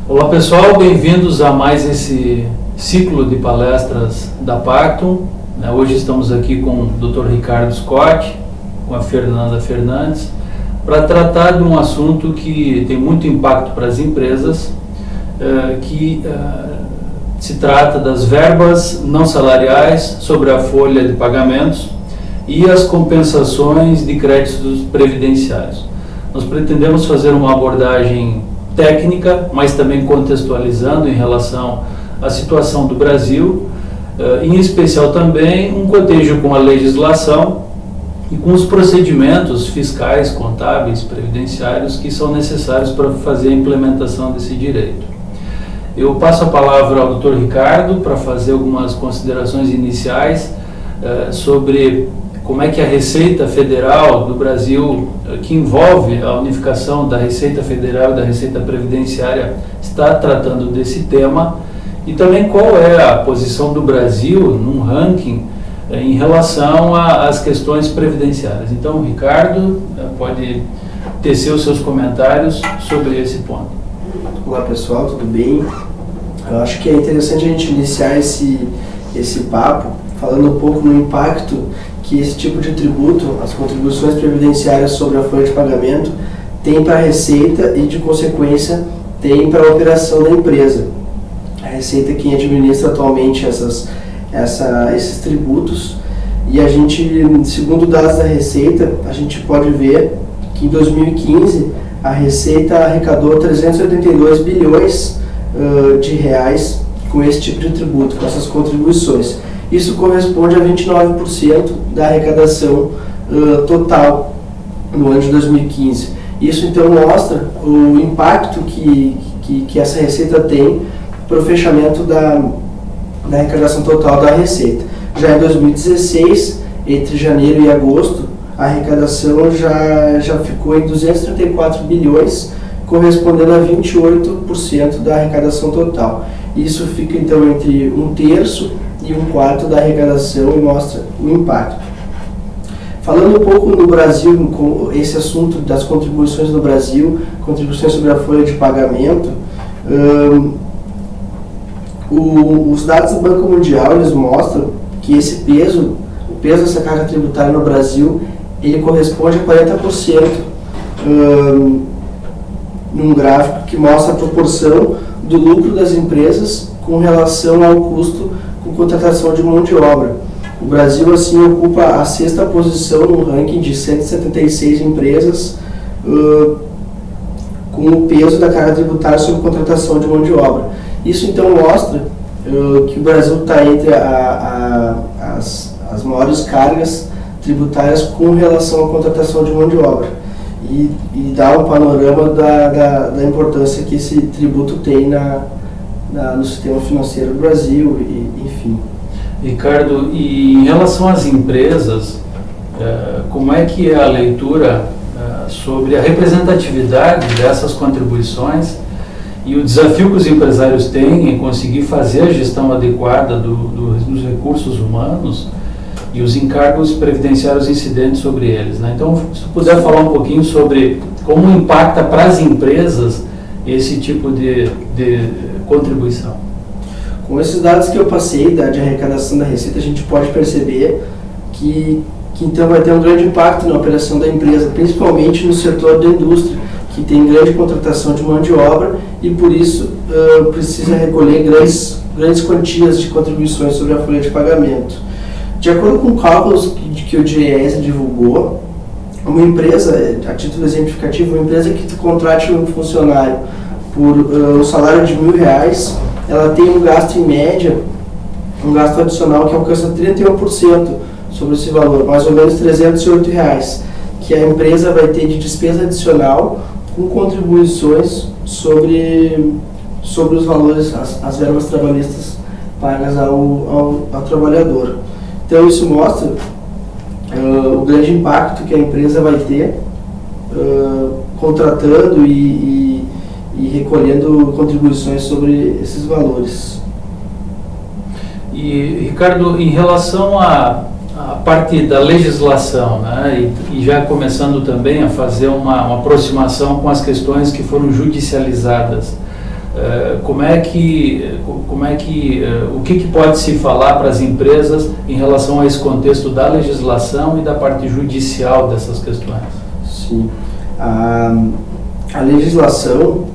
Olá pessoal, bem-vindos a mais esse ciclo de palestras da Pactum. Hoje estamos aqui com o Dr. Ricardo Scott, com a Fernanda Fernandes, para tratar de um assunto que tem muito impacto para as empresas, que se trata das verbas não salariais sobre a folha de pagamentos e as compensações de créditos previdenciários. Nós pretendemos fazer uma abordagem técnica, mas também contextualizando em relação à situação do Brasil, em especial também um cotejo com a legislação e com os procedimentos fiscais, contábeis, previdenciários que são necessários para fazer a implementação desse direito. Eu passo a palavra ao Dr. Ricardo para fazer algumas considerações iniciais sobre como é que a Receita Federal do Brasil, que envolve a unificação da Receita Federal e da Receita Previdenciária, está tratando desse tema, e também qual é a posição do Brasil num ranking em relação às questões previdenciárias. Então, Ricardo, pode tecer os seus comentários sobre esse ponto. Olá pessoal, tudo bem? Eu acho que é interessante a gente iniciar esse papo falando um pouco no impacto que esse tipo de tributo, as contribuições previdenciárias sobre a folha de pagamento, tem para a Receita e, de consequência, tem para a operação da empresa. A Receita é quem administra atualmente esses tributos, e a gente, segundo dados da Receita, a gente pode ver que em 2015 a Receita arrecadou 382 bilhões de reais com esse tipo de tributo, com essas contribuições. Isso corresponde a 29% da arrecadação total no ano de 2015. Isso então mostra o impacto que essa receita tem para o fechamento da arrecadação total da receita. Já em 2016, entre janeiro e agosto, a arrecadação já ficou em 234 bilhões, correspondendo a 28% da arrecadação total. Isso fica então entre 1/3 e 1/4 da arrecadação e mostra o impacto. Falando um pouco no Brasil, com esse assunto das contribuições no Brasil, contribuições sobre a folha de pagamento, os dados do Banco Mundial eles mostram que esse peso, o peso dessa carga tributária no Brasil, ele corresponde a 40%, num gráfico que mostra a proporção do lucro das empresas com relação ao custo com contratação de mão de obra. O Brasil, assim, ocupa a 6ª posição no ranking de 176 empresas com o peso da carga tributária sobre contratação de mão de obra. Isso, então, mostra que o Brasil está entre as maiores cargas tributárias com relação à contratação de mão de obra. E dá um panorama da importância que esse tributo tem no sistema financeiro do Brasil, enfim. Ricardo, e em relação às empresas, como é que é a leitura sobre a representatividade dessas contribuições e o desafio que os empresários têm em conseguir fazer a gestão adequada dos recursos humanos e os encargos previdenciários incidentes sobre eles, né? Então, se puder falar um pouquinho sobre como impacta para as empresas esse tipo de contribuição. Com esses dados que eu passei de arrecadação da Receita, a gente pode perceber que então vai ter um grande impacto na operação da empresa, principalmente no setor da indústria, que tem grande contratação de mão de obra e por isso precisa recolher grandes quantias de contribuições sobre a folha de pagamento. De acordo com cálculos que o DIEESE divulgou, uma empresa, a título exemplificativo, uma empresa que contrate um funcionário por um salário de R$1.000, ela tem um gasto em média, um gasto adicional que alcança 31% sobre esse valor, mais ou menos R$308, que a empresa vai ter de despesa adicional com contribuições sobre os valores, as verbas trabalhistas pagas ao trabalhador. Então isso mostra o grande impacto que a empresa vai ter contratando e recolhendo contribuições sobre esses valores. E, Ricardo, em relação à parte da legislação, né, e já começando também a fazer uma aproximação com as questões que foram judicializadas, o que pode se falar para as empresas em relação a esse contexto da legislação e da parte judicial dessas questões? Sim, a legislação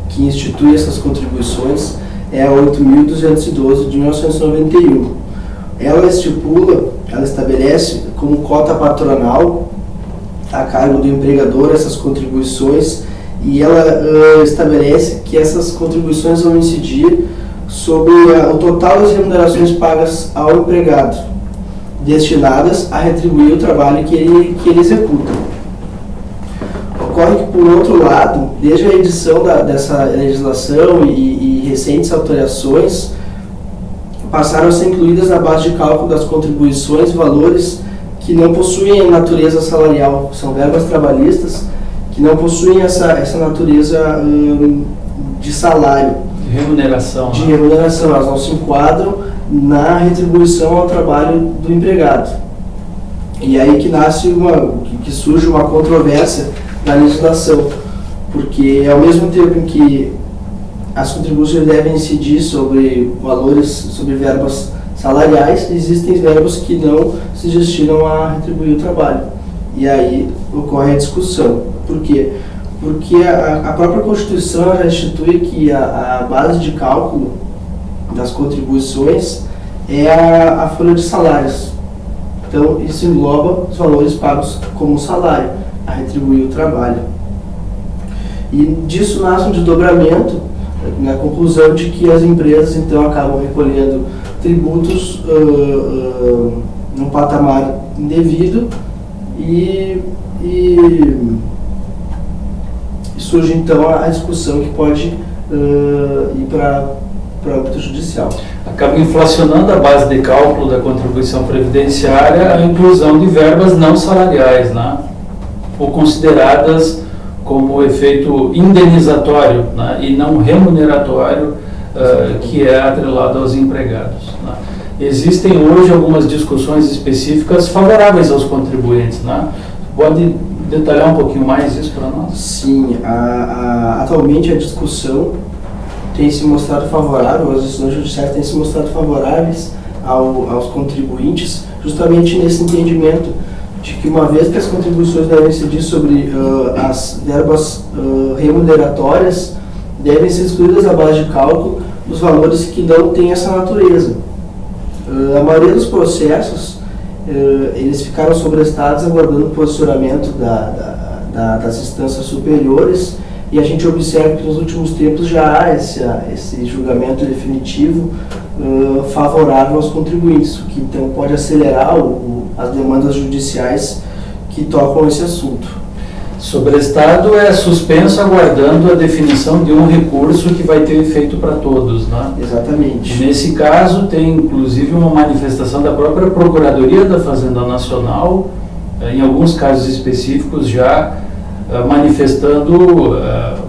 que institui essas contribuições é a 8.212 de 1991. Ela estabelece como cota patronal a cargo do empregador essas contribuições, e ela estabelece que essas contribuições vão incidir sobre o total das remunerações pagas ao empregado, destinadas a retribuir o trabalho que ele executa. Ocorre que, por outro lado, desde a edição dessa legislação e recentes alterações, passaram a ser incluídas na base de cálculo das contribuições valores que não possuem natureza salarial, são verbas trabalhistas que não possuem essa natureza de salário. De remuneração. De remuneração, elas não se enquadram na retribuição ao trabalho do empregado. E aí que surge uma controvérsia na legislação, porque ao mesmo tempo em que as contribuições devem incidir sobre valores, sobre verbas salariais, existem verbas que não se destinam a retribuir o trabalho. E aí ocorre a discussão. Por quê? Porque a própria Constituição já institui que a base de cálculo das contribuições é a folha de salários. Então, isso engloba os valores pagos como salário, a retribuir o trabalho. E disso nasce um desdobramento, na conclusão de que as empresas, então, acabam recolhendo tributos num patamar indevido e surge, então, a discussão que pode ir para o âmbito judicial. Acaba inflacionando a base de cálculo da contribuição previdenciária a inclusão de verbas não salariais, né? Ou consideradas como efeito indenizatório, né? E não remuneratório, que é atrelado aos empregados, né? Existem hoje algumas discussões específicas favoráveis aos contribuintes, né? Pode detalhar um pouquinho mais isso para nós? Sim, atualmente a discussão tem se mostrado favorável, as decisões judiciais têm se mostrado favoráveis aos contribuintes, justamente nesse entendimento de que, uma vez que as contribuições devem incidir sobre as verbas remuneratórias, devem ser excluídas da base de cálculo os valores que não têm essa natureza. A maioria dos processos, eles ficaram sobrestados aguardando o posicionamento das instâncias superiores, e a gente observa que nos últimos tempos já há esse julgamento definitivo favorável aos contribuintes, o que então pode acelerar as demandas judiciais que tocam esse assunto. Sobrestado é suspenso aguardando a definição de um recurso que vai ter efeito para todos, né? Exatamente. Nesse caso, tem inclusive uma manifestação da própria Procuradoria da Fazenda Nacional, em alguns casos específicos já manifestando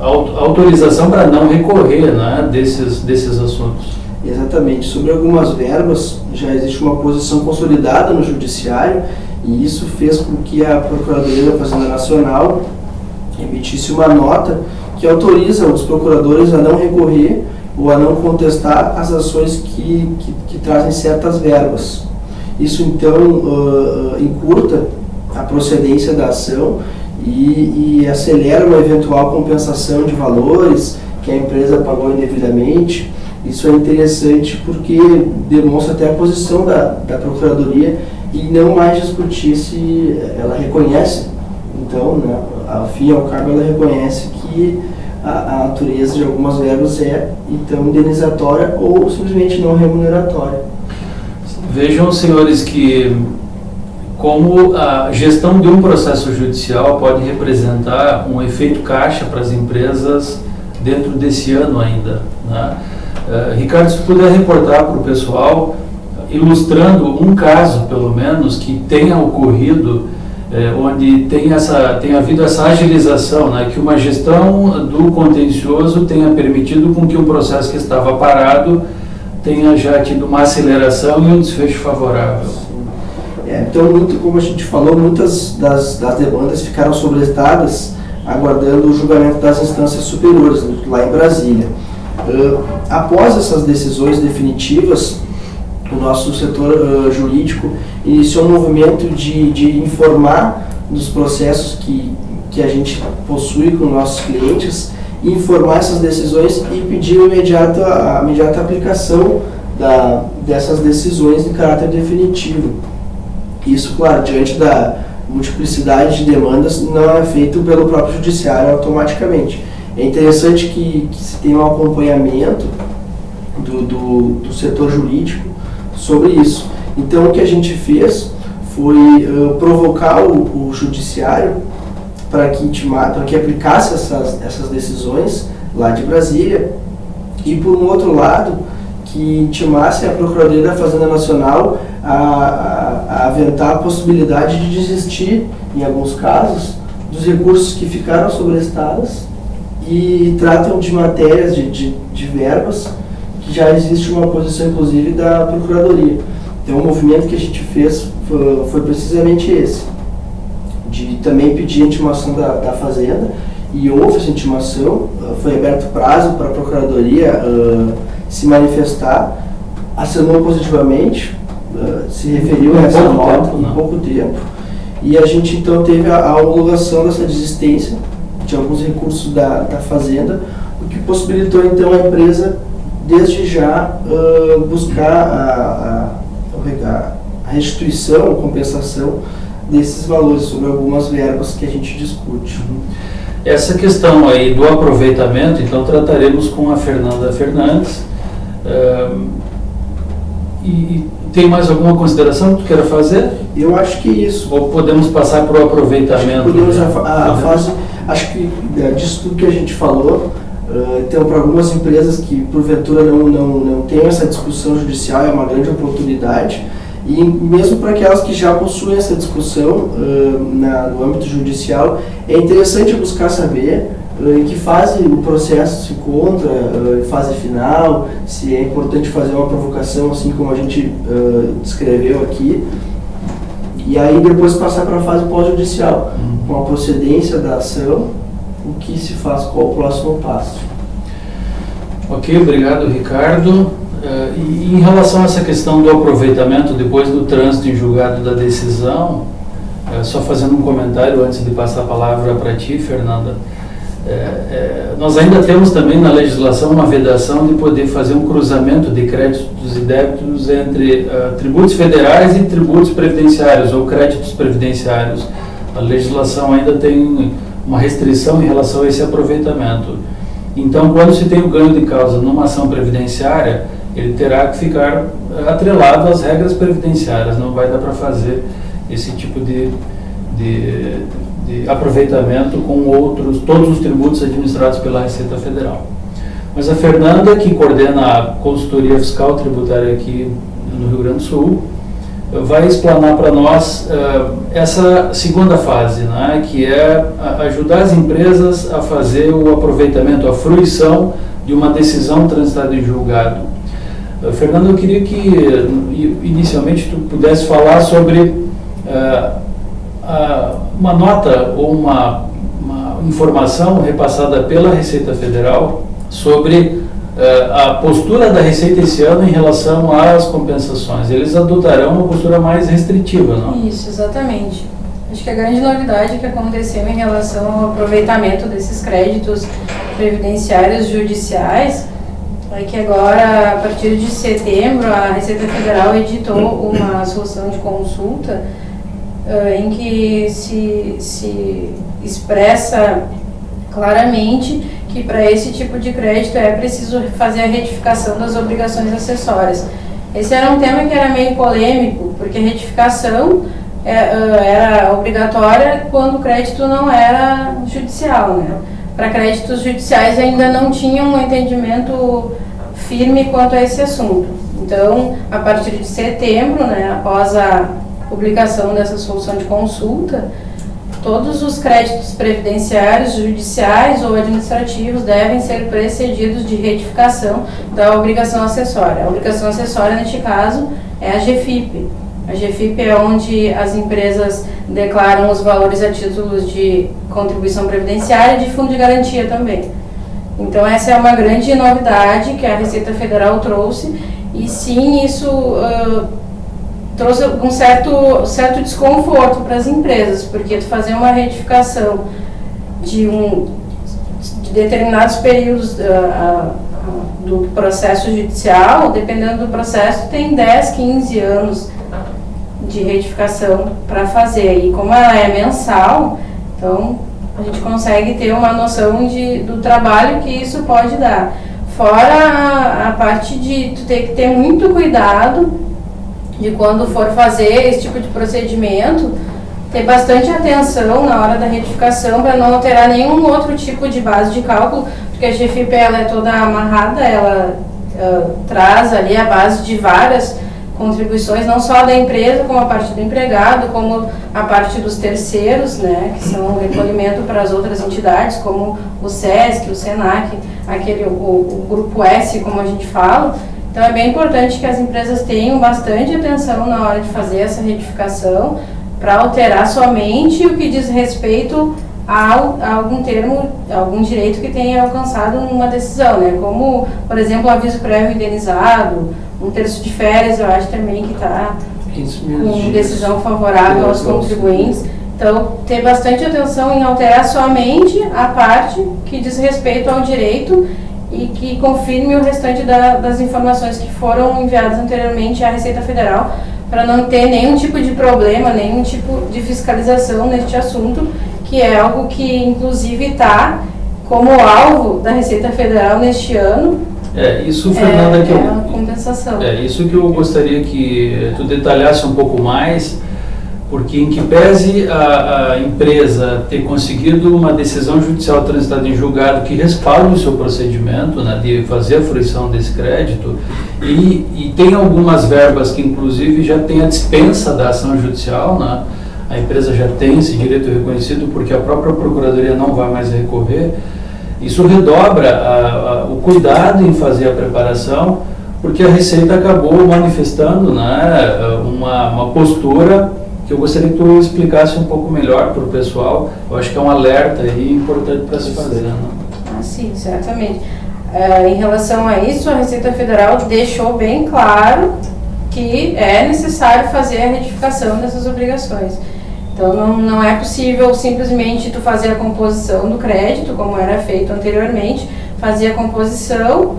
autorização para não recorrer, né, desses assuntos. Exatamente. Sobre algumas verbas, já existe uma posição consolidada no Judiciário, e isso fez com que a Procuradoria da Fazenda Nacional emitisse uma nota que autoriza os procuradores a não recorrer ou a não contestar as ações que trazem certas verbas. Isso, então, encurta a procedência da ação e acelera uma eventual compensação de valores que a empresa pagou indevidamente. Isso é interessante porque demonstra até a posição da Procuradoria e não mais discutir se ela reconhece, então, né, ao fim e ao cabo, ela reconhece que a natureza de algumas verbas é, então, indenizatória ou simplesmente não remuneratória. Vejam, senhores, que como a gestão de um processo judicial pode representar um efeito caixa para as empresas dentro desse ano ainda, né? Ricardo, se puder reportar para o pessoal, ilustrando um caso, pelo menos, que tenha ocorrido, onde tem havido essa agilização, né? Que uma gestão do contencioso tenha permitido com que um processo que estava parado tenha já tido uma aceleração e um desfecho favorável. Então, como a gente falou, muitas das demandas ficaram sobrestadas aguardando o julgamento das instâncias superiores, lá em Brasília. Após essas decisões definitivas, o nosso setor jurídico iniciou um movimento de informar dos processos que a gente possui com nossos clientes, informar essas decisões e pedir a imediata aplicação dessas decisões de caráter definitivo. Isso, claro, diante da multiplicidade de demandas, não é feito pelo próprio judiciário automaticamente. É interessante que se tenha um acompanhamento do setor jurídico sobre isso. Então, o que a gente fez foi provocar o judiciário para que aplicasse essas decisões lá de Brasília e, por um outro lado, que intimasse a Procuradoria da Fazenda Nacional a aventar a possibilidade de desistir, em alguns casos, dos recursos que ficaram sobrestados e tratam de matérias, de verbas, que já existe uma posição, inclusive, da Procuradoria. Então, o movimento que a gente fez foi precisamente esse, de também pedir a intimação da Fazenda, e houve essa intimação, foi aberto prazo para a Procuradoria se manifestar, assinou positivamente, se referiu a essa nota em pouco tempo, e a gente então teve a homologação dessa desistência de alguns recursos da Fazenda, o que possibilitou então a empresa, desde já, buscar a restituição, a compensação desses valores sobre algumas verbas que a gente discute. Essa questão aí do aproveitamento, então trataremos com a Fernanda Fernandes. E tem mais alguma consideração que tu queira fazer? Eu acho que isso. Ou podemos passar para o aproveitamento? Podemos a fase, acho que disso tudo que a gente falou, então para algumas empresas que porventura não tem essa discussão judicial, é uma grande oportunidade, e mesmo para aquelas que já possuem essa discussão no âmbito judicial, é interessante buscar saber em que fase o processo se encontra, fase final, se é importante fazer uma provocação, assim como a gente descreveu aqui, e aí depois passar para a fase pós-judicial, com a procedência da ação, o que se faz, qual o próximo passo. Ok, obrigado, Ricardo. E em relação a essa questão do aproveitamento depois do trânsito em julgado da decisão, só fazendo um comentário antes de passar a palavra para ti, Fernanda, nós ainda temos também na legislação uma vedação de poder fazer um cruzamento de créditos e débitos entre tributos federais e tributos previdenciários ou créditos previdenciários. A legislação ainda tem uma restrição em relação a esse aproveitamento. Então, quando se tem o ganho de causa numa ação previdenciária, ele terá que ficar atrelado às regras previdenciárias, não vai dar para fazer esse tipo de aproveitamento com todos os tributos administrados pela Receita Federal. Mas a Fernanda, que coordena a consultoria fiscal tributária aqui no Rio Grande do Sul, vai explanar para nós essa segunda fase, né, que é ajudar as empresas a fazer o aproveitamento, a fruição de uma decisão transitada em julgado. Fernando, eu queria que inicialmente tu pudesse falar sobre uma nota ou uma informação repassada pela Receita Federal sobre a postura da Receita esse ano em relação às compensações. Eles adotarão uma postura mais restritiva, não? Isso, exatamente. Acho que a grande novidade que aconteceu em relação ao aproveitamento desses créditos previdenciários judiciais é que agora, a partir de setembro, a Receita Federal editou uma solução de consulta em que se expressa claramente que para esse tipo de crédito é preciso fazer a retificação das obrigações acessórias. Esse era um tema que era meio polêmico, porque a retificação era obrigatória quando o crédito não era judicial, né? Para créditos judiciais ainda não tinha um entendimento firme quanto a esse assunto. Então, a partir de setembro, né, após a publicação dessa solução de consulta, todos os créditos previdenciários, judiciais ou administrativos devem ser precedidos de retificação da obrigação acessória. A obrigação acessória, neste caso, é a GFIP. A GFIP é onde as empresas declaram os valores a títulos de contribuição previdenciária e de fundo de garantia também. Então essa é uma grande novidade que a Receita Federal trouxe, e sim, isso trouxe um certo desconforto para as empresas, porque tu fazer uma retificação de determinados períodos do processo judicial, dependendo do processo, tem 10, 15 anos de retificação para fazer, e como ela é mensal, então a gente consegue ter uma noção do trabalho que isso pode dar. Fora a parte de tu ter que ter muito cuidado de quando for fazer esse tipo de procedimento, ter bastante atenção na hora da retificação para não alterar nenhum outro tipo de base de cálculo, porque a GFIP ela é toda amarrada, ela traz ali a base de várias contribuições, não só da empresa, como a parte do empregado, como a parte dos terceiros, né, que são o recolhimento para as outras entidades, como o SESC, o SENAC, o Grupo S, como a gente fala. Então é bem importante que as empresas tenham bastante atenção na hora de fazer essa retificação, para alterar somente o que diz respeito a algum termo, algum direito que tenha alcançado numa decisão, né? Como, por exemplo, o aviso prévio indenizado, um terço de férias, eu acho também que está com decisão favorável aos contribuintes. Então, ter bastante atenção em alterar somente a parte que diz respeito ao direito e que confirme o restante das informações que foram enviadas anteriormente à Receita Federal, para não ter nenhum tipo de problema, nenhum tipo de fiscalização neste assunto, que é algo que, inclusive, está como alvo da Receita Federal neste ano. Isso, Fernanda, que a compensação. Isso que eu gostaria que tu detalhasse um pouco mais, porque em que pese a empresa ter conseguido uma decisão judicial transitada em julgado que respalde o seu procedimento, né, de fazer a fruição desse crédito, e tem algumas verbas que inclusive já tem a dispensa da ação judicial, né, a empresa já tem esse direito reconhecido porque a própria Procuradoria não vai mais recorrer. Isso redobra o cuidado em fazer a preparação, porque a Receita acabou manifestando, né, uma postura que eu gostaria que tu explicasse um pouco melhor para o pessoal. Eu acho que é um alerta aí importante para se fazer. Né? Sim, certamente. Em relação a isso, a Receita Federal deixou bem claro que é necessário fazer a retificação dessas obrigações. Então, não é possível simplesmente tu fazer a composição do crédito, como era feito anteriormente, fazia a composição,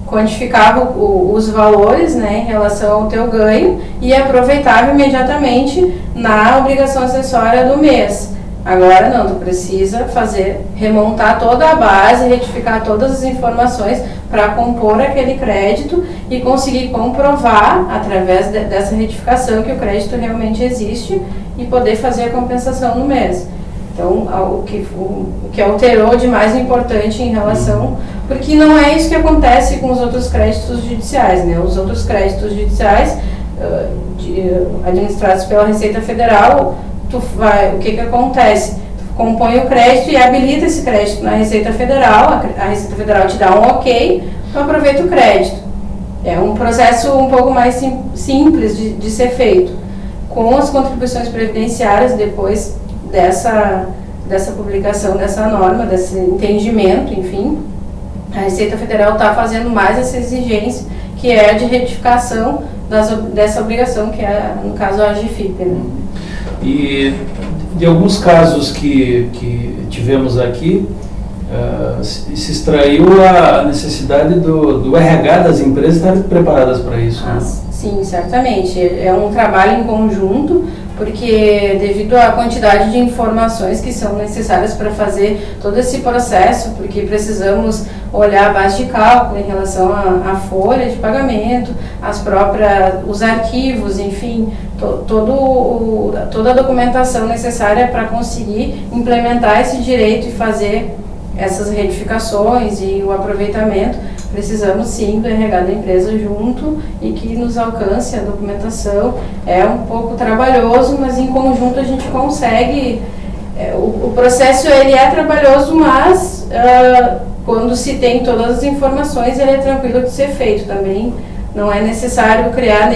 quantificava os valores, né, em relação ao teu ganho e aproveitava imediatamente na obrigação acessória do mês. Agora não, tu precisa remontar toda a base, retificar todas as informações para compor aquele crédito e conseguir comprovar, através dessa retificação, que o crédito realmente existe e poder fazer a compensação no mês. Então, o que alterou de mais importante em relação... Porque não é isso que acontece com os outros créditos judiciais, né? Os outros créditos judiciais administrados pela Receita Federal, o que acontece? Tu compõe o crédito e habilita esse crédito na Receita Federal, a Receita Federal te dá um ok, tu aproveita o crédito. É um processo um pouco mais simples de ser feito. Com as contribuições previdenciárias, depois dessa publicação dessa norma, desse entendimento, enfim, a Receita Federal está fazendo mais essa exigência, que é a de retificação dessa obrigação, que é, no caso, a GFIP. Né? E de alguns casos que tivemos aqui, se extraiu a necessidade do RH das empresas estarem preparadas para isso. Né? Sim, certamente. É um trabalho em conjunto, porque devido à quantidade de informações que são necessárias para fazer todo esse processo, porque precisamos olhar a base de cálculo em relação à folha de pagamento, os arquivos, enfim, toda a documentação necessária para conseguir implementar esse direito e fazer essas retificações e o aproveitamento. Precisamos sim do RH da empresa junto e que nos alcance a documentação. É um pouco trabalhoso, mas em conjunto a gente consegue. O processo ele é trabalhoso, mas quando se tem todas as informações ele é tranquilo de ser feito também. Não é necessário criar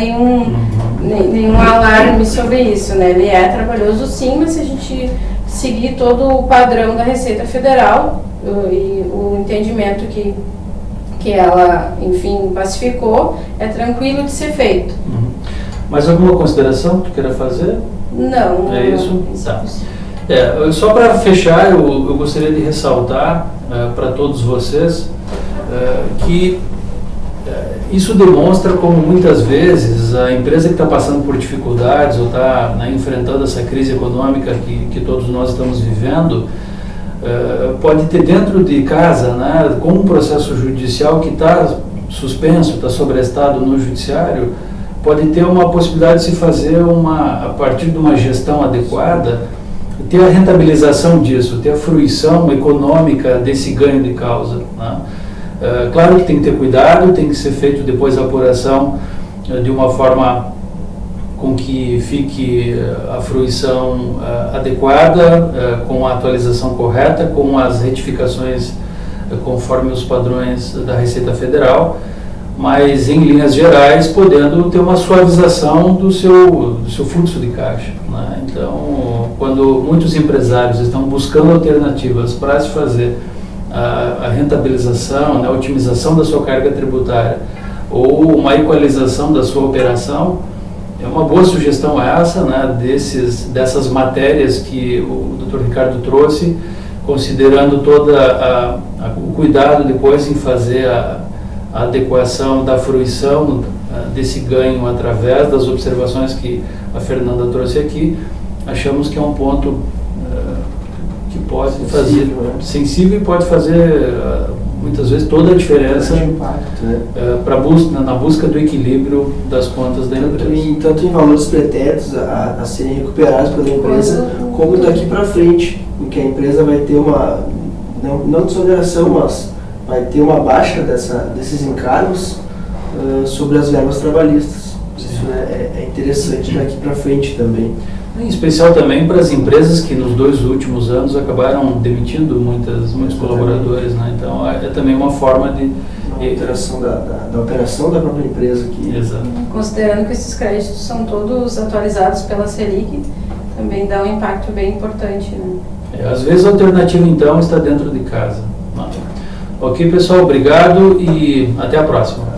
nenhum alarme sobre isso, né? Ele é trabalhoso sim, mas se a gente seguir todo o padrão da Receita Federal e o entendimento que ela, enfim, pacificou, é tranquilo de ser feito. Mais alguma consideração que tu queira fazer? Não. É isso? Tá. Só para fechar, eu gostaria de ressaltar para todos vocês que isso demonstra como muitas vezes a empresa que está passando por dificuldades ou está, né, enfrentando essa crise econômica que todos nós estamos vivendo, pode ter dentro de casa, né, com um processo judicial que está suspenso, está sobrestado no judiciário, pode ter uma possibilidade de se fazer a partir de uma gestão adequada, ter a rentabilização disso, ter a fruição econômica desse ganho de causa, né? Claro que tem que ter cuidado, tem que ser feito depois a apuração de uma forma com que fique a fruição adequada, com a atualização correta, com as retificações conforme os padrões da Receita Federal, mas em linhas gerais podendo ter uma suavização do seu fluxo de caixa, né? Então, quando muitos empresários estão buscando alternativas para se fazer a rentabilização, né, a otimização da sua carga tributária ou uma equalização da sua operação, é uma boa sugestão essa, né, dessas matérias que o Dr. Ricardo trouxe, considerando o cuidado depois em fazer a adequação da fruição desse ganho através das observações que a Fernanda trouxe aqui. Achamos que é um ponto que pode fazer sensível e pode fazer muitas vezes toda a diferença na busca do equilíbrio das contas da empresa. Tanto em valores pretéritos a serem recuperados pela empresa, como daqui para frente, em que a empresa vai ter uma, não desoneração, mas vai ter uma baixa desses encargos sobre as verbas trabalhistas. Isso é interessante daqui para frente também. Em especial também para as empresas que nos 2 últimos anos acabaram demitindo muitos colaboradores, né? Então é também uma forma de alteração da operação da própria empresa aqui. Exato. Considerando que esses créditos são todos atualizados pela Selic, também dá um impacto bem importante, né? Às vezes a alternativa então está dentro de casa. Ok, pessoal, obrigado e até a próxima.